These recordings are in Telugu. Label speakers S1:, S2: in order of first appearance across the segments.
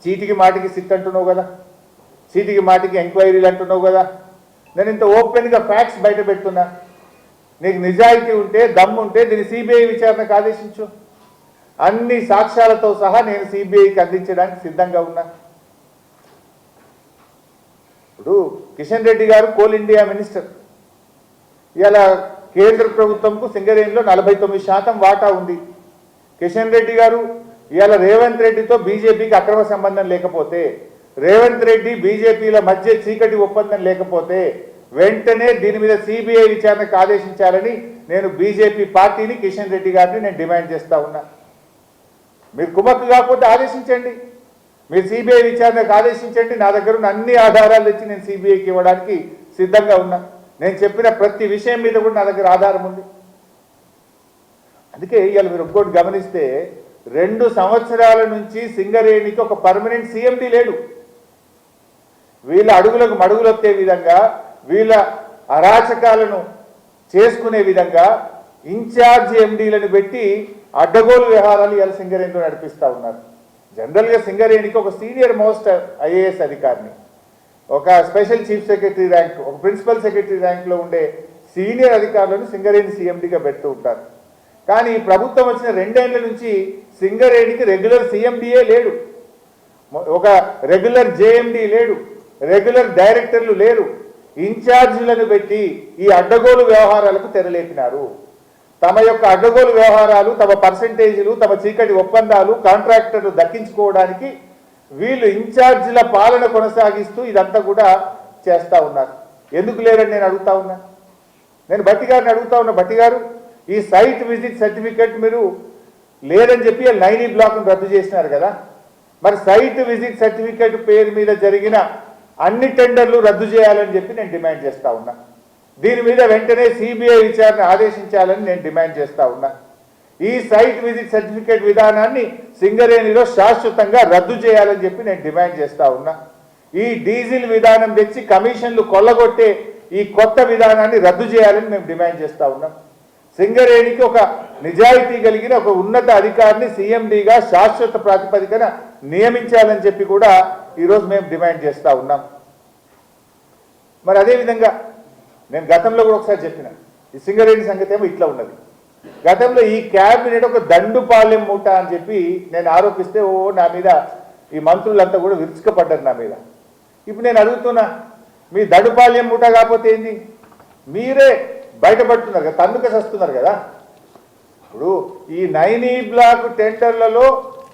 S1: చీటికి మాటికి సిట్ అంటున్నావు కదా, చీటికి మాటికి ఎంక్వైరీలు అంటున్నావు కదా. నేను ఇంత ఓపెన్గా ఫ్యాక్ట్స్ బయట పెడుతున్నా. నీకు నిజాయితీ ఉంటే, దమ్ము ఉంటే దీన్ని సిబిఐ విచారణకు ఆదేశించు. అన్ని సాక్ష్యాలతో సహా నేను సిబిఐకి అందించడానికి సిద్ధంగా ఉన్నా. ఇప్పుడు కిషన్ రెడ్డి గారు కోల్ ఇండియా మినిస్టర్. ఇవాళ కేంద్ర ప్రభుత్వంకు సింగరేణిలో 49% వాటా ఉంది. కిషన్ రెడ్డి గారు ఇవాళ రేవంత్ రెడ్డితో బీజేపీకి అక్రమ సంబంధం లేకపోతే, రేవంత్ రెడ్డి బీజేపీల మధ్య చీకటి ఒప్పందం లేకపోతే వెంటనే దీని మీద సిబిఐ విచారణకు ఆదేశించాలని నేను బీజేపీ పార్టీని, కిషన్ రెడ్డి గారిని నేను డిమాండ్ చేస్తా ఉన్నా. మీరు కుమ్మక్కు కాకపోతే ఆదేశించండి, మీరు సిబిఐ విచారణకు ఆదేశించండి. నా దగ్గర ఉన్న అన్ని ఆధారాలు ఇచ్చి నేను సిబిఐకి ఇవ్వడానికి సిద్ధంగా ఉన్నా. నేను చెప్పిన ప్రతి విషయం మీద కూడా నా దగ్గర ఆధారం ఉంది. అందుకే ఇవాళ మీరు ఒక్కోటి గమనిస్తే 2 సంవత్సరాల నుంచి సింగరేణికి ఒక పర్మనెంట్ సిఎండి లేడు. వీళ్ళ అడుగులకు మడుగులొత్తే విధంగా, వీళ్ళ అరాచకాలను చేసుకునే విధంగా ఇన్ఛార్జ్ ఎండీలను పెట్టి అడ్డగోలు వ్యవహారాలు ఇవాళ సింగరేణిలో నడిపిస్తూ ఉన్నారు. జనరల్గా సింగరేణికి ఒక సీనియర్ మోస్ట్ ఐఏఎస్ అధికారిని, ఒక స్పెషల్ చీఫ్ సెక్రటరీ ర్యాంక్, ఒక ప్రిన్సిపల్ సెక్రటరీ ర్యాంక్లో ఉండే సీనియర్ అధికారులను సింగరేణి సీఎండీగా పెడుతూ ఉంటారు. కానీ ప్రభుత్వం వచ్చిన 2 ఏళ్ల నుంచి సింగరేణికి రెగ్యులర్ సీఎండీఏ లేడు, ఒక రెగ్యులర్ జేఎండీ లేడు, రెగ్యులర్ డైరెక్టర్లు లేరు. ఇన్ఛార్జీలను పెట్టి ఈ అడ్డగోలు వ్యవహారాలకు తెరలేపినారు. తమ యొక్క అడ్డగోలు వ్యవహారాలు, తమ పర్సంటేజీలు, తమ చీకటి ఒప్పందాలు, కాంట్రాక్టర్లు దక్కించుకోవడానికి వీళ్ళు ఇన్ఛార్జీల పాలన కొనసాగిస్తూ ఇదంతా కూడా చేస్తూ ఉన్నారు. ఎందుకు లేరని నేను అడుగుతా ఉన్నా. నేను భట్టి గారిని అడుగుతా ఉన్నా, భట్టి గారు ఈ సైట్ విజిట్ సర్టిఫికెట్ మీరు లేదని చెప్పి 9E బ్లాక్ను రద్దు చేసినారు కదా, మరి సైట్ విజిట్ సర్టిఫికెట్ పేరు మీద జరిగిన అన్ని టెండర్లు రద్దు చేయాలని చెప్పి నేను డిమాండ్ చేస్తా ఉన్నా. దీని మీద వెంటనే సిబిఐ విచారణ ఆదేశించాలని నేను డిమాండ్ చేస్తా ఉన్నా. ఈ సైట్ విజిట్ సర్టిఫికేట్ విధానాన్ని సింగరేణిలో శాశ్వతంగా రద్దు చేయాలని చెప్పి నేను డిమాండ్ చేస్తా ఉన్నా. ఈ డీజిల్ విధానం తెచ్చి కమిషన్లు కొల్లగొట్టే ఈ కొత్త విధానాన్ని రద్దు చేయాలని మేము డిమాండ్ చేస్తా ఉన్నాం. సింగరేణికి ఒక నిజాయితీ కలిగిన ఒక ఉన్నత అధికారిని సీఎండీగా శాశ్వత ప్రాతిపదికన నియమించాలని చెప్పి కూడా ఈరోజు మేము డిమాండ్ చేస్తూ ఉన్నాం. మరి అదేవిధంగా నేను గతంలో కూడా ఒకసారి చెప్పిన ఈ సింగరేణి సంగతి ఏమో ఇట్లా ఉన్నది. గతంలో ఈ క్యాబినెట్ ఒక దండుపాలెం మూట అని చెప్పి నేను ఆరోపిస్తే నా మీద ఈ మంత్రులంతా కూడా విరుచుకపడ్డారు నా మీద. ఇప్పుడు నేను అడుగుతున్నా, మీ దండుపాలెం మూట కాకపోతే ఏంది? మీరే బయటపడుతున్నారు కదా, తన్నుక వస్తున్నారు కదా. ఇప్పుడు ఈ 9E బ్లాక్ టెండర్లలో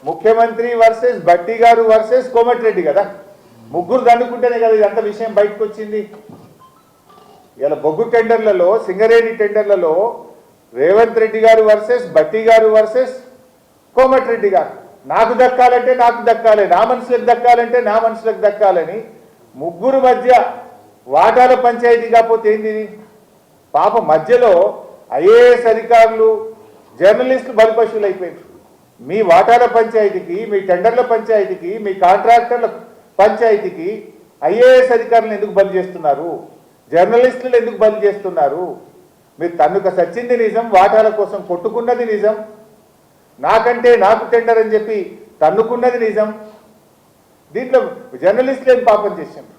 S1: ముఖ్యమంత్రి వర్సెస్ భట్టి గారు వర్సెస్ కోమటిరెడ్డి కదా, ముగ్గురు దండుకుంటేనే కదా ఇదంతా విషయం బయటకు వచ్చింది. ఇలా బొగ్గు టెండర్లలో, సింగరేణి టెండర్లలో రేవంత్ రెడ్డి గారు వర్సెస్ భట్టి గారు వర్సెస్ కోమటిరెడ్డి గారు. నాకు దక్కాలంటే నాకు దక్కాలి, నా మనుషులకు దక్కాలంటే నా మనుషులకు దక్కాలని ముగ్గురు మధ్య వాటాల పంచాయతీ కాకపోతే ఏంది? పాప మధ్యలో ఐఏఎస్ అధికారులు, జర్నలిస్టులు బలిపశువులు అయిపోయారు. మీ వాటాల పంచాయతీకి, మీ టెండర్ల పంచాయతీకి, మీ కాంట్రాక్టర్ల పంచాయతీకి ఐఏఎస్ అధికారులను ఎందుకు బలి చేస్తున్నారు? జర్నలిస్టులు ఎందుకు బలి చేస్తున్నారు? మీరు తన్నుక సచ్చింది నిజం, వాటాల కోసం కొట్టుకున్నది నిజం, నాకంటే నాకు టెండర్ అని చెప్పి తన్నుకున్నది నిజం. దీంట్లో జర్నలిస్టులు ఏం పాపం చేశారు?